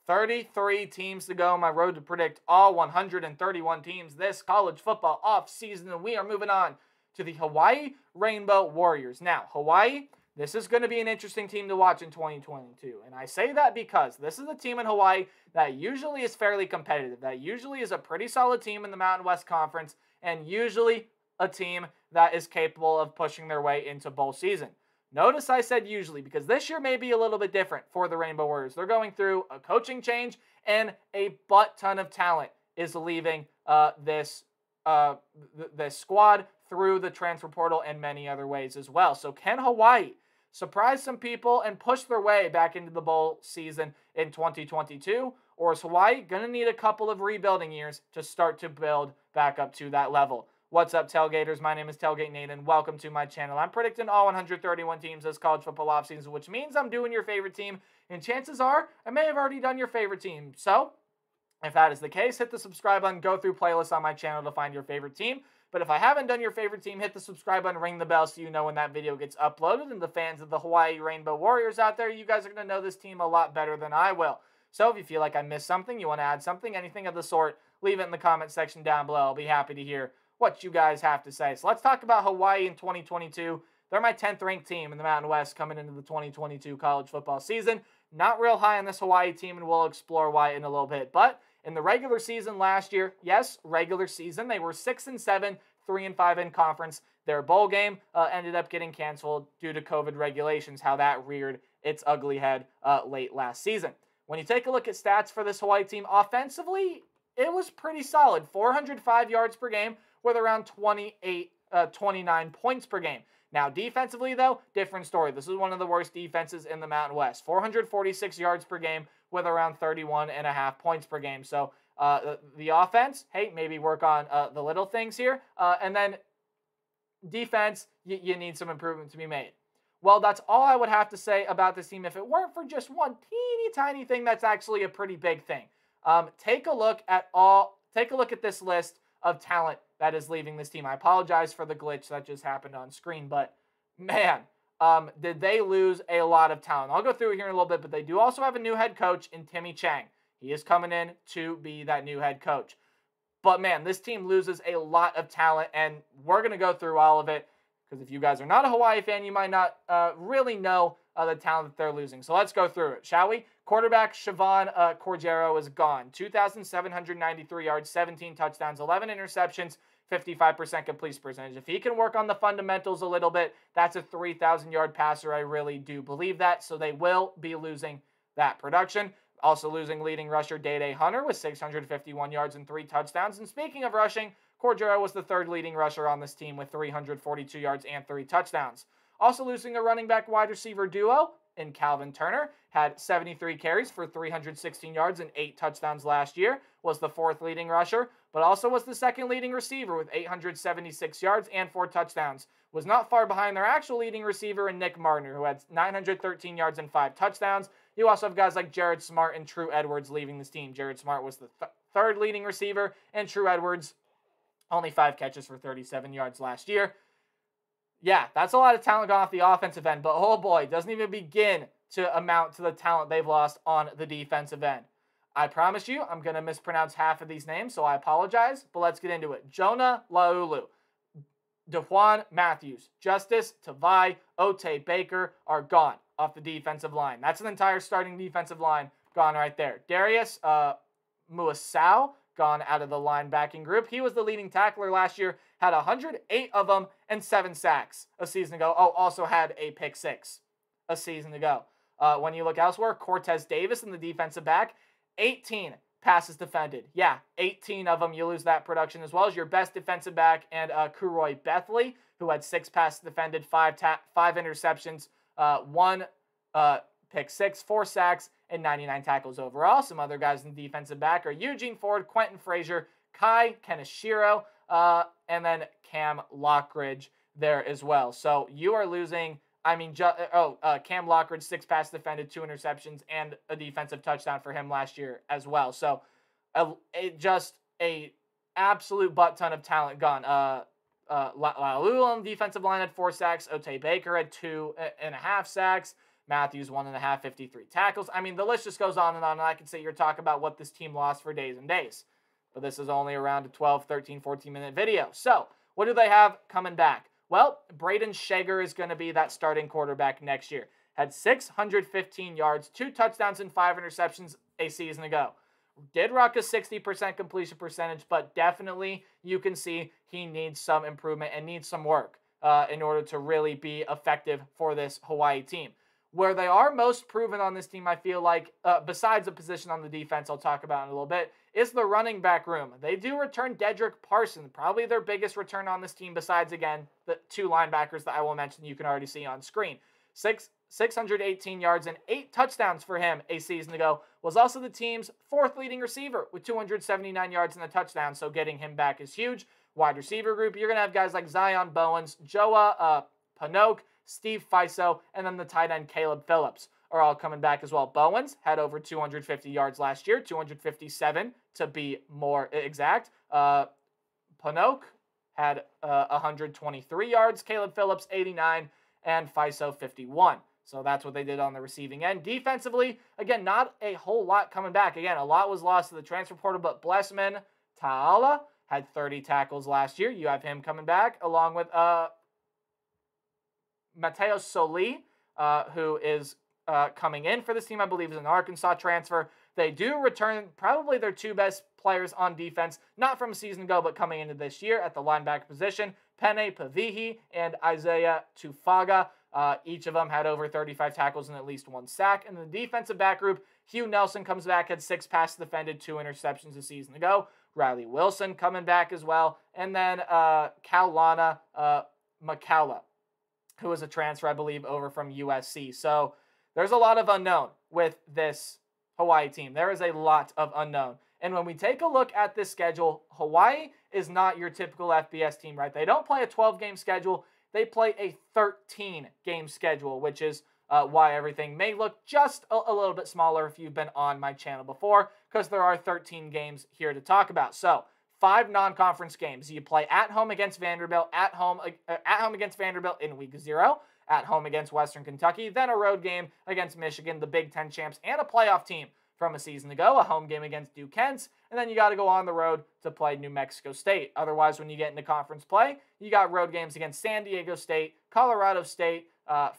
33 teams to go on my road to predict all 131 teams this college football offseason, and we are moving on to the Hawai'i Rainbow Warriors. Now, Hawaii, this is going to be an interesting team to watch in 2022, and I say that because this is a team in Hawaii that usually is fairly competitive, that usually is a pretty solid team in the Mountain West Conference, and usually a team that is capable of pushing their way into bowl season. Notice I said usually because this year may be a little bit different for the Rainbow Warriors. They're going through a coaching change and a butt ton of talent is leaving this squad through the transfer portal and many other ways as well. So can Hawaii surprise some people and push their way back into the bowl season in 2022? Or is Hawaii going to need a couple of rebuilding years to start to build back up to that level? What's up, Tailgaters? My name is Tailgate Nathan. Welcome to my channel. I'm predicting all 131 teams this college football offseason, which means I'm doing your favorite team, and chances are I may have already done your favorite team. So, if that is the case, hit the subscribe button, go through playlists on my channel to find your favorite team. But if I haven't done your favorite team, hit the subscribe button, ring the bell so you know when that video gets uploaded. And the fans of the Hawai'i Rainbow Warriors out there, you guys are going to know this team a lot better than I will. So if you feel like I missed something, you want to add something, anything of the sort, leave it in the comment section down below. I'll be happy to hear what you guys have to say. So let's talk about Hawaii in 2022. They're my 10th ranked team in the Mountain West coming into the 2022 college football season. Not real high on this Hawaii team, and we'll explore why in a little bit. But in the regular season last year, yes, regular season, they were 6-7, 3-5 in conference. Their bowl game ended up getting canceled due to COVID regulations, how that reared its ugly head late last season. When you take a look at stats for this Hawaii team, offensively, it was pretty solid. 405 yards per game with around 29 points per game. Now, defensively, though, different story. This is one of the worst defenses in the Mountain West. 446 yards per game with around 31.5 points per game. So the offense, hey, maybe work on the little things here. And then defense, you need some improvement to be made. Well, that's all I would have to say about this team if it weren't for just one teeny tiny thing that's actually a pretty big thing. Take a look at this list of talent that is leaving this team. I apologize for the glitch that just happened on screen, but man, did they lose a lot of talent. I'll go through it here in a little bit, but they do also have a new head coach in Timmy Change. He is coming in to be that new head coach. But man, this team loses a lot of talent, and we're going to go through all of it because if you guys are not a Hawaii fan, you might not really know the talent that they're losing. So let's go through it, shall we? Quarterback Siobhan Cordero is gone. 2,793 yards, 17 touchdowns, 11 interceptions, 55% completion percentage. If he can work on the fundamentals a little bit, that's a 3,000-yard passer. I really do believe that. So they will be losing that production. Also losing leading rusher Day Hunter with 651 yards and 3 touchdowns. And speaking of rushing, Cordero was the third leading rusher on this team with 342 yards and 3 touchdowns. Also losing a running back wide receiver duo in Calvin Turner, had 73 carries for 316 yards and 8 touchdowns last year, was the 4th leading rusher, but also was the 2nd leading receiver with 876 yards and 4 touchdowns. Was not far behind their actual leading receiver in Nick Martin, who had 913 yards and 5 touchdowns. You also have guys like Jared Smart and True Edwards leaving this team. Jared Smart was the 3rd leading receiver, and True Edwards only 5 catches for 37 yards last year. Yeah, that's a lot of talent gone off the offensive end, but oh boy, it doesn't even begin to amount to the talent they've lost on the defensive end. I promise you, I'm going to mispronounce half of these names, so I apologize, but let's get into it. Jonah Laulu, DeJuan Matthews, Justice Tavai, Ote Baker are gone off the defensive line. That's an entire starting defensive line gone right there. Darius Muasau, gone out of the linebacking group. He was the leading tackler last year, had 108 of them and 7 sacks a season ago. Oh, also had a pick 6 a season ago. When you look elsewhere, Cortez Davis in the defensive back, 18 passes defended. Yeah, 18 of them. You lose that production as well as your best defensive back and Kuroy Bethley, who had 6 passes defended, 5 interceptions, 1 pick 6, 4 sacks, and 99 tackles overall. Some other guys in the defensive back are Eugene Ford, Quentin Frazier, Kai Kenishiro, and then Cam Lockridge there as well. So you are losing, Cam Lockridge, 6 passes defended, 2 interceptions, and a defensive touchdown for him last year as well. So just a absolute butt ton of talent gone. Laulu on the defensive line had 4 sacks. Ote Baker had 2.5 sacks. Matthews, 1.5, 53 tackles. I mean, the list just goes on, and I can sit here talk about what this team lost for days and days. But this is only around a 12, 13, 14-minute video. So what do they have coming back? Well, Braden Shager is going to be that starting quarterback next year. Had 615 yards, 2 touchdowns, and 5 interceptions a season ago. Did rock a 60% completion percentage, but definitely you can see he needs some improvement and needs some work in order to really be effective for this Hawaii team. Where they are most proven on this team, I feel like, besides the position on the defense I'll talk about in a little bit, is the running back room. They do return Dedrick Parson, probably their biggest return on this team besides, again, the 2 linebackers that I will mention you can already see on screen. 618 yards and 8 touchdowns for him a season ago. Was also the team's 4th leading receiver with 279 yards and a touchdown, so getting him back is huge. Wide receiver group, you're going to have guys like Zion Bowens, Joa Panoke, Steve Fiso, and then the tight end Caleb Phillips are all coming back as well. Bowens had over 250 yards last year, 257 to be more exact. Panoke had 123 yards, Caleb Phillips 89, and Fiso 51. So that's what they did on the receiving end. Defensively, again, not a whole lot coming back. Again, a lot was lost to the transfer portal, but Blessman Ta'ala had 30 tackles last year. You have him coming back, along with Mateo Soli, who is coming in for this team, I believe is an Arkansas transfer. They do return probably their 2 best players on defense, not from a season ago, but coming into this year at the linebacker position, Pene Pavihi and Isaiah Tufaga. Each of them had over 35 tackles and at least 1 sack. And the defensive back group, Hugh Nelson comes back, had 6 passes defended, 2 interceptions a season ago. Riley Wilson coming back as well. And then Kaulana Makaula, who is a transfer, I believe, over from USC. So there's a lot of unknown with this Hawaii team. There is a lot of unknown. And when we take a look at this schedule, Hawaii is not your typical FBS team, right? They don't play a 12-game schedule. They play a 13-game schedule, which is why everything may look just a little bit smaller if you've been on my channel before, because there are 13 games here to talk about. So 5 non-conference games. You play at home against Vanderbilt, at home against Vanderbilt in week 0, at home against Western Kentucky, then a road game against Michigan, the Big Ten champs, and a playoff team from a season ago, a home game against Duquesne, and then you got to go on the road to play New Mexico State. Otherwise, when you get into conference play, you got road games against San Diego State, Colorado State,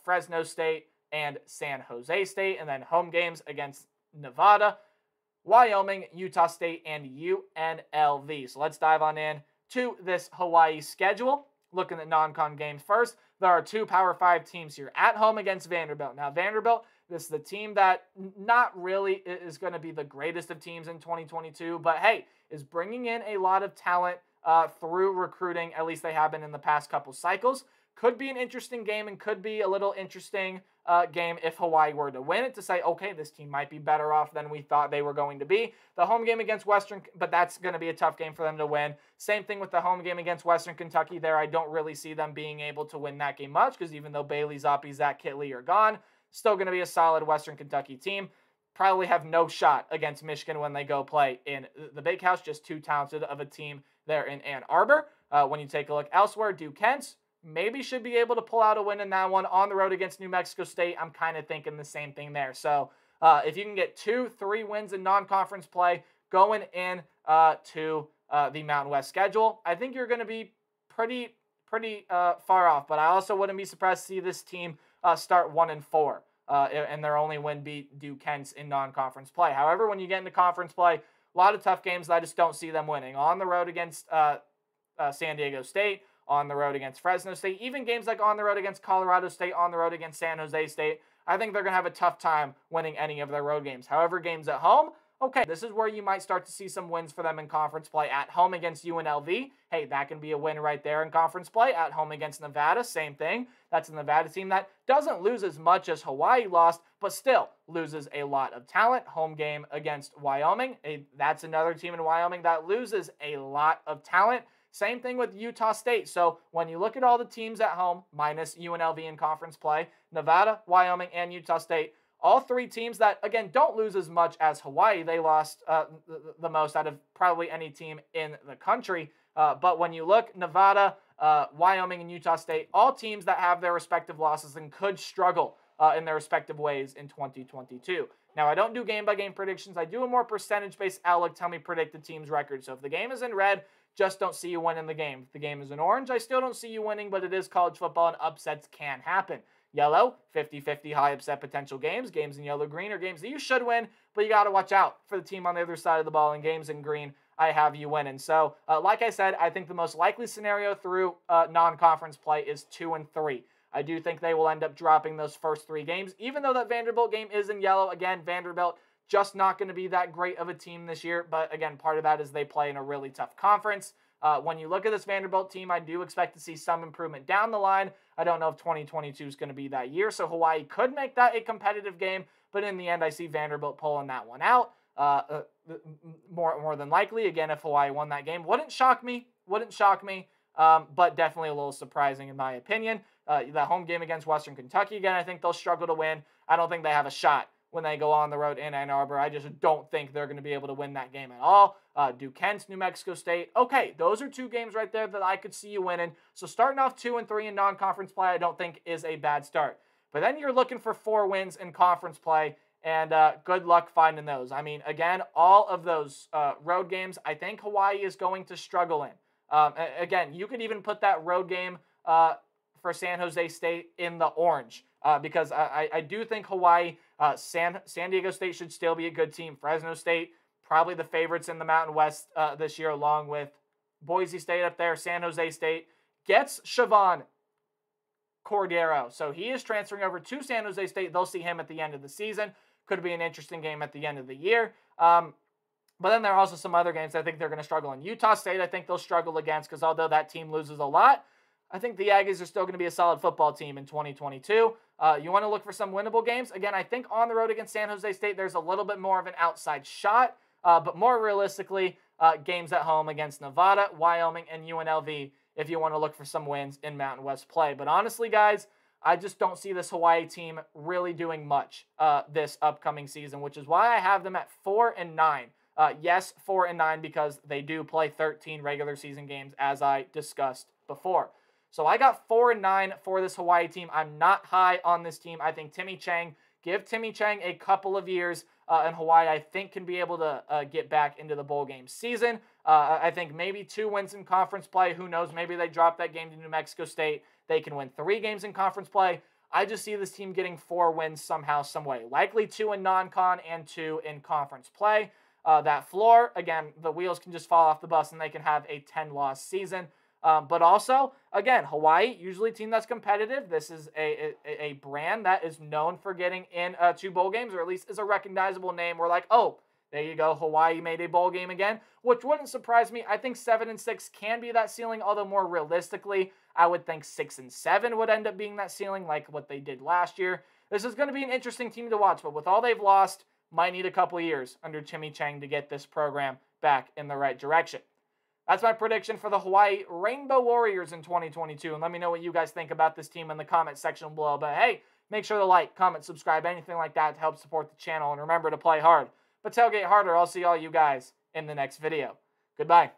Fresno State, and San Jose State, and then home games against Nevada, Wyoming, Utah State, and UNLV. So let's dive on in to this Hawaii schedule. Looking at non-con games first, there are 2 Power 5 teams here at home against Vanderbilt. Now, Vanderbilt, this is the team that not really is going to be the greatest of teams in 2022, but hey, is bringing in a lot of talent through recruiting. At least they have been in the past couple cycles. Could be an interesting game and could be a little interesting game if Hawaii were to win it, to say, okay, this team might be better off than we thought they were going to be. The home game against Western, but that's going to be a tough game for them to win. Same thing with the home game against Western Kentucky there. I don't really see them being able to win that game much because even though Bailey Zappi, Zach Kitley are gone, still going to be a solid Western Kentucky team. Probably have no shot against Michigan when they go play in the Big House. Just too talented of a team there in Ann Arbor. When you take a look elsewhere, Duquesne maybe should be able to pull out a win in that one. On the road against New Mexico State, I'm kind of thinking the same thing there. So if you can get 2-3 wins in non-conference play going in to the Mountain West schedule, I think you're going to be pretty far off. But I also wouldn't be surprised to see this team start 1-4. And their only win beat Duquesne in non-conference play. However, when you get into conference play, a lot of tough games that I just don't see them winning. On the road against San Diego State, on the road against Fresno State, even games like on the road against Colorado State, on the road against San Jose State, I think they're going to have a tough time winning any of their road games. However, games at home, okay, this is where you might start to see some wins for them in conference play. At home against UNLV, hey, that can be a win right there in conference play. At home against Nevada, same thing. That's a Nevada team that doesn't lose as much as Hawaii lost, but still loses a lot of talent. Home game against Wyoming, that's another team in Wyoming that loses a lot of talent. Same thing with Utah State. So when you look at all the teams at home, minus UNLV in conference play, Nevada, Wyoming, and Utah State, all 3 teams that, again, don't lose as much as Hawaii. They lost the most out of probably any team in the country. But when you look, Nevada, Wyoming, and Utah State, all teams that have their respective losses and could struggle in their respective ways in 2022. Now, I don't do game-by-game predictions. I do a more percentage-based outlook, tell me predict the team's record. So if the game is in red, just don't see you winning the game. If the game is in orange, I still don't see you winning, but it is college football and upsets can happen. Yellow, 50-50 high upset potential games. Games in yellow-green are games that you should win, but you got to watch out for the team on the other side of the ball. And games in green, I have you winning. So, like I said, I think the most likely scenario through non-conference play is 2-3. I do think they will end up dropping those first 3 games, even though that Vanderbilt game is in yellow. Again, Vanderbilt just not going to be that great of a team this year. But again, part of that is they play in a really tough conference. When you look at this Vanderbilt team, I do expect to see some improvement down the line. I don't know if 2022 is going to be that year, so Hawaii could make that a competitive game. But in the end, I see Vanderbilt pulling that one out. More than likely, again, if Hawaii won that game, wouldn't shock me, but definitely a little surprising in my opinion. The home game against Western Kentucky, again, I think they'll struggle to win. I don't think they have a shot when they go on the road in Ann Arbor. I just don't think they're going to be able to win that game at all. Duquesne, New Mexico State. Okay, those are 2 games right there that I could see you winning. So starting off 2-3 in non-conference play, I don't think is a bad start. But then you're looking for 4 wins in conference play, and good luck finding those. I mean, again, all of those road games, I think Hawaii is going to struggle in. Again, you could even put that road game for San Jose State in the orange because I do think Hawaii, San Diego State should still be a good team. Fresno State, probably the favorites in the Mountain West this year, along with Boise State up there. San Jose State gets Siobhan Cordero. So he is transferring over to San Jose State. They'll see him at the end of the season. Could be an interesting game at the end of the year. But then there are also some other games I think they're going to struggle in. Utah State, I think they'll struggle against because although that team loses a lot, I think the Aggies are still going to be a solid football team in 2022. You want to look for some winnable games? Again, I think on the road against San Jose State, there's a little bit more of an outside shot. But more realistically, games at home against Nevada, Wyoming, and UNLV if you want to look for some wins in Mountain West play. But honestly, guys, I just don't see this Hawaii team really doing much this upcoming season, which is why I have them at 4-9. Yes, 4-9 because they do play 13 regular season games, as I discussed before. So I got 4-9 for this Hawaii team. I'm not high on this team. I think give Timmy Change a couple of years, and Hawaii, I think, can be able to get back into the bowl game season. I think maybe 2 wins in conference play. Who knows? Maybe they drop that game to New Mexico State. They can win 3 games in conference play. I just see this team getting 4 wins somehow, some way. Likely 2 in non-con and 2 in conference play. That floor, again, the wheels can just fall off the bus and they can have a 10-loss season. But also, again, Hawaii, usually a team that's competitive. This is a brand that is known for getting in 2 bowl games, or at least is a recognizable name. We're like, oh, there you go, Hawaii made a bowl game again, which wouldn't surprise me. I think 7-6 can be that ceiling, although more realistically, I would think 6-7 would end up being that ceiling, like what they did last year. This is going to be an interesting team to watch, but with all they've lost, might need a couple years under Timmy Change to get this program back in the right direction. That's my prediction for the Hawai'i Rainbow Warriors in 2022. And let me know what you guys think about this team in the comment section below. But hey, make sure to like, comment, subscribe, anything like that to help support the channel. And remember to play hard, but tailgate harder. I'll see all you guys in the next video. Goodbye.